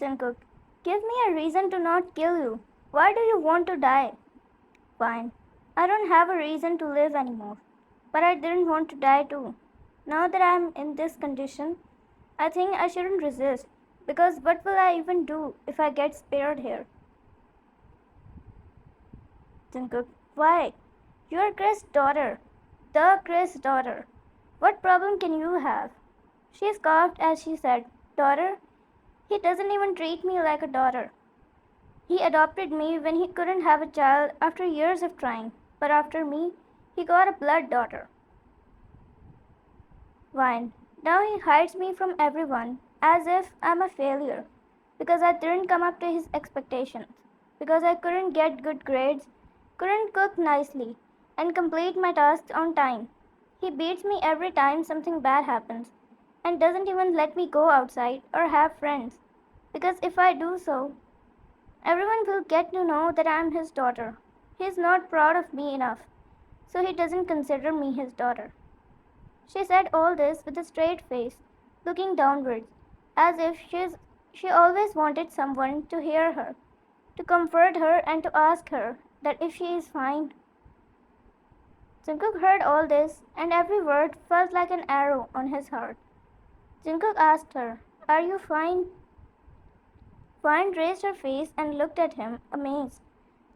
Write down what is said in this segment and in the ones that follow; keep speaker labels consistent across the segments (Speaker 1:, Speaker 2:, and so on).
Speaker 1: Jungkook, give me a reason to not kill you. Why do you want to die? Fine. I don't have a reason to live anymore. But I didn't want to die too. Now that I'm in this condition, I think I shouldn't resist. Because what will I even do if I get spared here? Jungkook, why? You're Chris' daughter. The Chris' daughter. What problem can you have? She scoffed as she said, Daughter? He doesn't even treat me like a daughter. He adopted me when he couldn't have a child after years of trying, but after me, he got a blood daughter. Fine. Now he hides me from everyone as if I'm a failure because I didn't come up to his expectations, because I couldn't get good grades, couldn't cook nicely, and complete my tasks on time. He beats me every time something bad happens and doesn't even let me go outside or have friends because if I do so, everyone will get to know that I'm his daughter. He's not proud of me enough, so he doesn't consider me his daughter. She said all this with a straight face, looking downwards, as if she always wanted someone to hear her, to comfort her and to ask her that if she is fine. Jungkook heard all this, and every word felt like an arrow on his heart. Jungkook asked her, Are you fine? Vine raised her face and looked at him, amazed,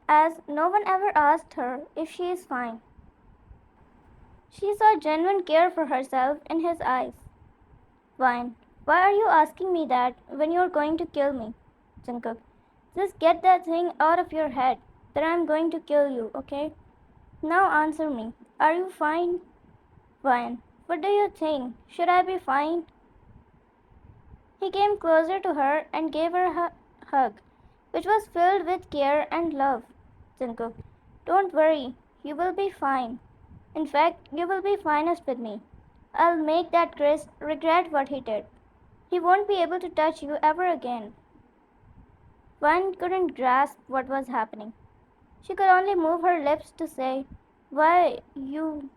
Speaker 1: as no one ever asked her if she is fine. She saw genuine care for herself in his eyes. Vine, why are you asking me that when you're going to kill me? Jungkook, just get that thing out of your head that I'm going to kill you, okay? Now answer me. Are you fine? Vine, what do you think? Should I be fine? He came closer to her and gave her a hug, which was filled with care and love. Jungkook, don't worry, you will be fine. In fact, you will be finest with me. I'll make that Chris regret what he did. He won't be able to touch you ever again. Vine couldn't grasp what was happening. She could only move her lips to say, Why, you.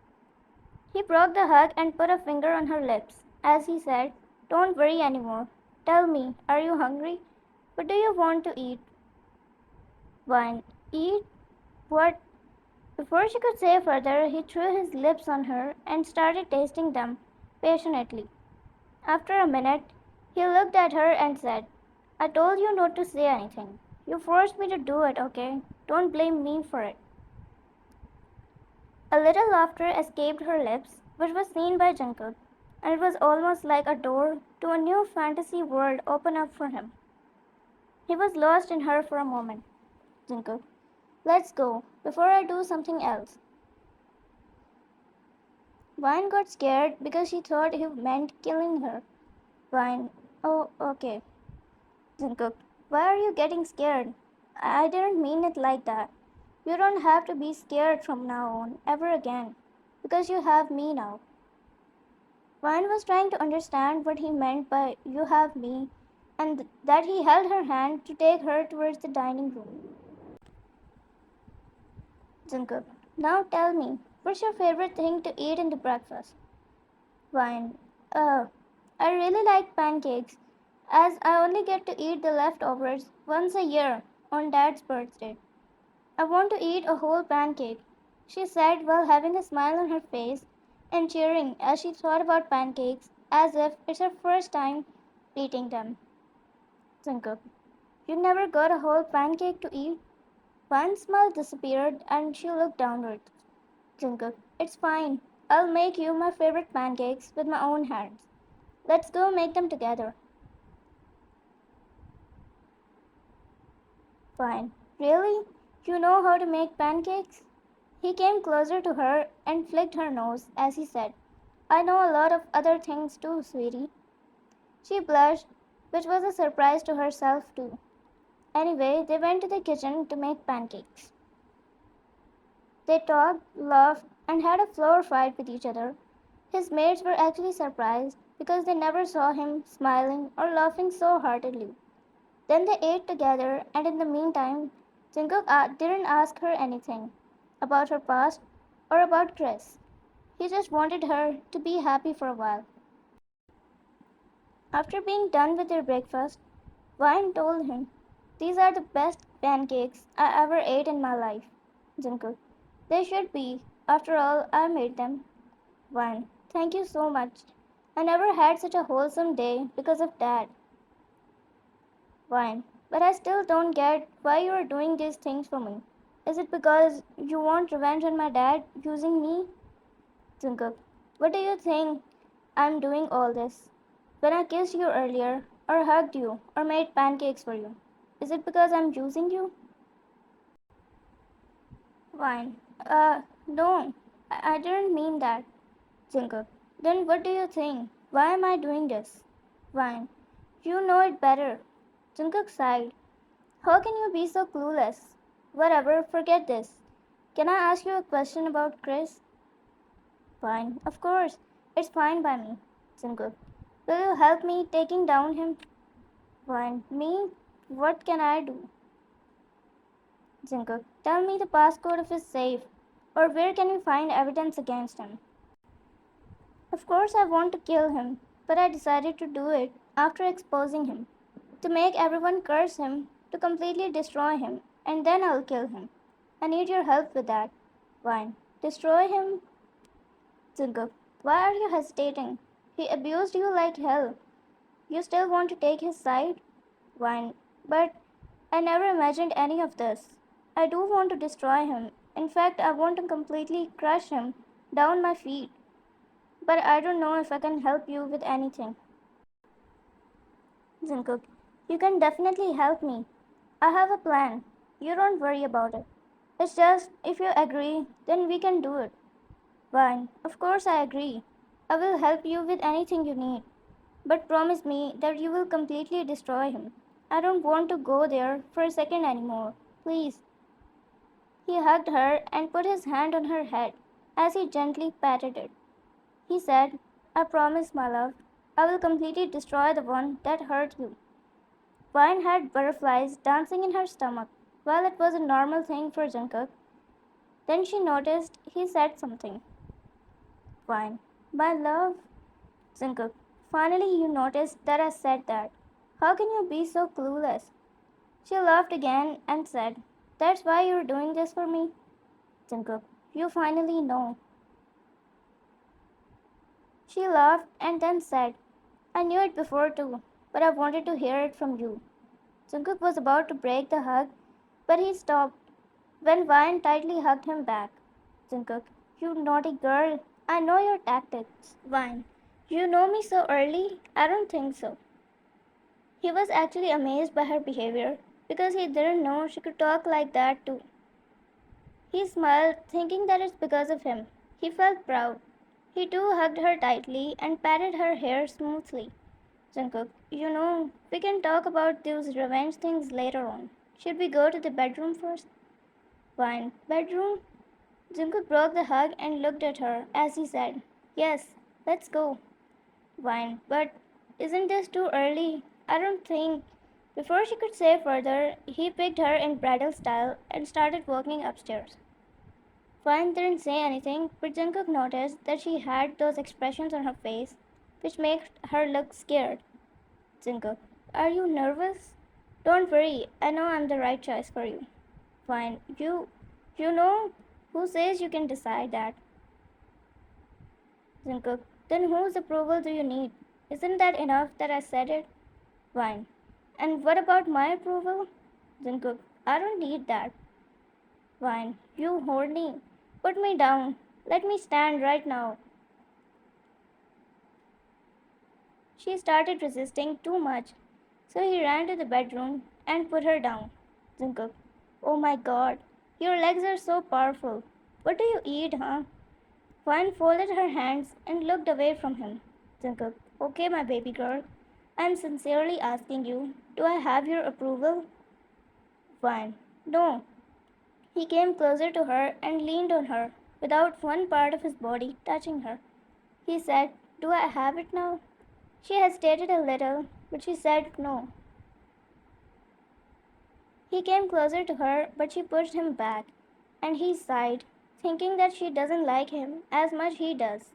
Speaker 1: He broke the hug and put a finger on her lips as he said, Don't worry anymore. Tell me, are you hungry? What do you want to eat? Vine, eat? What? Before she could say further, he threw his lips on her and started tasting them passionately. After a minute, he looked at her and said, I told you not to say anything. You forced me to do it, okay? Don't blame me for it. A little laughter escaped her lips, which was seen by Jungkook, and it was almost like a door to a new fantasy world opened up for him. He was lost in her for a moment. Jungkook, let's go, before I do something else. Vine got scared because she thought he meant killing her. Vine, oh, okay. Jungkook, why are you getting scared? I didn't mean it like that. You don't have to be scared from now on, ever again, because you have me now. Vine was trying to understand what he meant by you have me, and that he held her hand to take her towards the dining room. Jungkook, now tell me, what's your favorite thing to eat in the breakfast? Vine, I really like pancakes, as I only get to eat the leftovers once a year on Dad's birthday. I want to eat a whole pancake, she said while having a smile on her face and cheering as she thought about pancakes as if it's her first time eating them. Jungkook, you never got a whole pancake to eat? One smile disappeared and she looked downward. Jungkook, it's fine. I'll make you my favorite pancakes with my own hands. Let's go make them together. Fine. Really? You know how to make pancakes? He came closer to her and flicked her nose as he said, I know a lot of other things too, sweetie. She blushed, which was a surprise to herself too. Anyway, they went to the kitchen to make pancakes. They talked, laughed, and had a floor fight with each other. His mates were actually surprised because they never saw him smiling or laughing so heartily. Then they ate together, and in the meantime, Jungkook didn't ask her anything about her past or about Chris. He just wanted her to be happy for a while. After being done with their breakfast, Vine told him, "These are the best pancakes I ever ate in my life." Jungkook, "They should be. After all, I made them." Vine, "Thank you so much. I never had such a wholesome day because of that." Vine, "But I still don't get why you are doing these things for me. Is it because you want revenge on my dad using me?" Jungkook, "What do you think I'm doing all this? When I kissed you earlier, or hugged you, or made pancakes for you, is it because I'm using you?" Vine, no, I didn't mean that." Jungkook, "Then what do you think? Why am I doing this?" Vine, "You know it better." Jungkook sighed. "How can you be so clueless? Whatever, forget this. Can I ask you a question about Chris?" Fine, of course. It's fine by me. Jungkook, "Will you help me taking down him?" Fine, "Me? What can I do?" Jungkook, "Tell me the passcode of his safe, or where can we find evidence against him?" Of course I want to kill him, but I decided to do it after exposing him, to make everyone curse him, to completely destroy him, and then I'll kill him. I need your help with that. Fine. Destroy him? Jungkook, "Why are you hesitating? He abused you like hell. You still want to take his side?" Vine, "But I never imagined any of this. I do want to destroy him. In fact, I want to completely crush him down my feet. But I don't know if I can help you with anything." Jungkook, "You can definitely help me. I have a plan. You don't worry about it. It's just, if you agree, then we can do it." Vine, "Of course I agree. I will help you with anything you need. But promise me that you will completely destroy him. I don't want to go there for a second anymore. Please." He hugged her and put his hand on her head as he gently patted it. He said, "I promise, my love. I will completely destroy the one that hurt you." Vine had butterflies dancing in her stomach. Well, it was a normal thing for Jungkook. Then she noticed he said something. Vine, "My love." Jungkook, "Finally you noticed that I said that. How can you be so clueless?" She laughed again and said, "That's why you're doing this for me?" Jungkook, "You finally know." She laughed and then said, "I knew it before too, but I wanted to hear it from you." Jungkook was about to break the hug, but he stopped when Vine tightly hugged him back. Jungkook, "You naughty girl. I know your tactics." Vine, "You know me so early? I don't think so." He was actually amazed by her behavior because he didn't know she could talk like that too. He smiled, thinking that it's because of him. He felt proud. He too hugged her tightly and patted her hair smoothly. Jungkook, we can talk about those revenge things later on. Should we go to the bedroom first?" Fine. "Bedroom?" Jungkook broke the hug and looked at her as he said, "Yes, let's go." Vine, "But isn't this too early? I don't think." Before she could say further, he picked her in bridal style and started walking upstairs. Vine didn't say anything, but Jungkook noticed that she had those expressions on her face which made her look scared. Jungkook, "Are you nervous?" "Don't worry, I know I'm the right choice for you." Vine, You know, who says you can decide that?" Jungkook, "Then whose approval do you need? Isn't that enough that I said it?" Vine, "And what about my approval?" Jungkook, "I don't need that." Vine, "You horny. Put me down. Let me stand right now." She started resisting too much, so he ran to the bedroom and put her down. Jungkook, "Oh my god, your legs are so powerful. What do you eat, huh?" Vine folded her hands and looked away from him. Jungkook, "Okay, my baby girl. I'm sincerely asking you, do I have your approval?" Vine, "No." He came closer to her and leaned on her, without one part of his body touching her. He said, "Do I have it now?" She hesitated a little, but she said no. He came closer to her, but she pushed him back, and he sighed, thinking that she doesn't like him as much he does.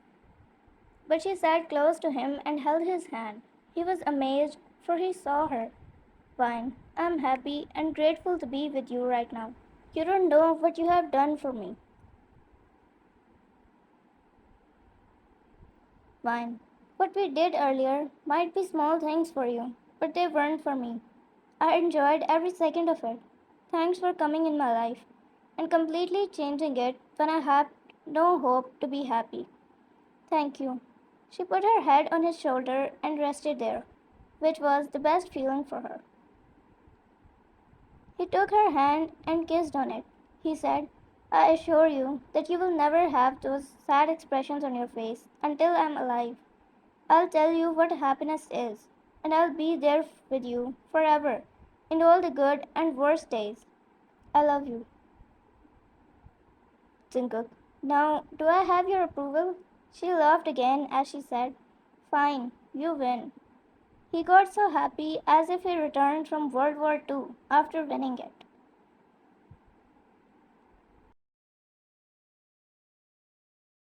Speaker 1: But she sat close to him and held his hand. He was amazed, for he saw her. Fine. I'm happy and grateful to be with you right now. You don't know what you have done for me. Fine. What we did earlier might be small things for you, but they weren't for me. I enjoyed every second of it. Thanks for coming in my life and completely changing it when I had no hope to be happy. Thank you. She put her head on his shoulder and rested there, which was the best feeling for her. He took her hand and kissed on it. He said, I assure you that you will never have those sad expressions on your face until I'm alive. I'll tell you what happiness is, and I'll be there with you forever in all the good and worst days. I love you, Jungkook. Now, do I have your approval? She laughed again as she said, Fine, you win. He got so happy as if he returned from World War II after winning it.